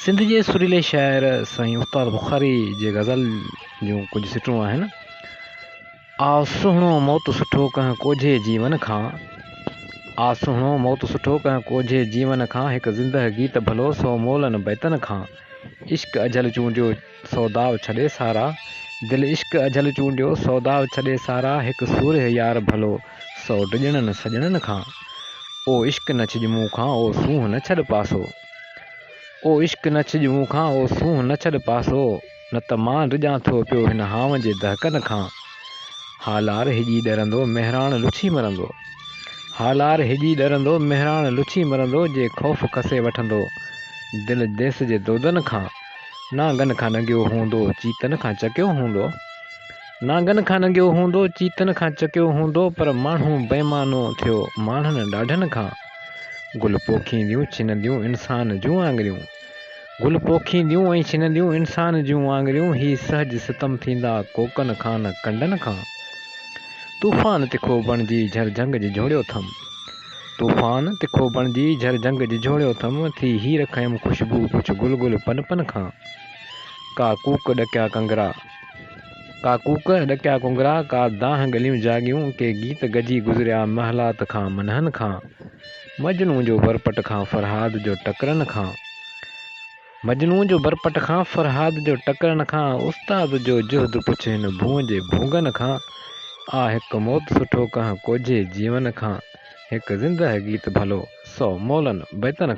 सिंध जे सुरीले शाइर साईं उस्ताद बुखारी जे गज़ल जूं कुझु सिटूं आहिनि। आ सुहिणो मौत सुठो कंहिं कोझे जीवन खां, आ सुहिणो मौत सुठो कंहिं कोझे जीवन खां, हिकु ज़िंदगी त भलो सौ मोलनि बैतनि खां। इश्क अजल चूंडियो सौदाव छॾे सारा, दिलि इश्क अजल चूंडियो सौदाव छॾे सारा, हिकु सूरह यार भलो सौ डिॼणनि सॼणनि खां। ओ इश्क न छिॼ मूं खां, ओ सूंहुं न छॾ पासो, ओ इश्क न छिॼ मूं खां, ओ सूंहुं न छॾ पासो, न त मां रिॼां थो पियो हिन हाव जे दहकनि खां। हालार हिॼी ॾरंदो महिराण लुछी मरंदो, हालार हिॼी ॾरंदो महिराण लुछी मरंदो, जे ख़ौफ़ खसे वठंदो दिलि देस जे दोदनि खां। नांगनि खां नंगियो हूंदो चीतनि खां चकियो हूंदो, नांगनि खां नंगियो हूंदो चीतनि खां चकियो हूंदो, पर माण्हू बेईमानो थियो माण्हुनि ॾाढनि खां। गुल पोखींदियूं छिनंदियूं इंसान जूं आङिरियूं, गुल पोखींदियूं ऐं छिनंदियूं इंसान जूं आङिरियूं, ही सहज सितम थींदा कोकनि खां न कंडनि खां। तूफ़ान तिखो बणिजी झरझंग झिझोड़ियो थमि, तूफ़ान तिखो बणिजी झरझंग झिझोड़ियो थमि, थी हीर खयमि ख़ुशबू कुझु गुल गुल पन पन खां। का कूक ॾकिया कंगरा, का कूक ॾकिया कुंगरा, का दाह गलियूं जाॻियूं, के गीत गजी गुज़रिया महलात खां मनहनि खां। मजनू जो बरपट खां फरहाद जो टकरनि खां, मजनू जो बरपट खां फरहाद जो टकरनि खां, उस्ताद जो जुहद पुछ हिन भूअं जे भूंगनि खां। आ हिकु मौत सुठो कंहिं कोझे जीवन खां, हिकु ज़िंदगी त भलो सौ मोलनि बैतनि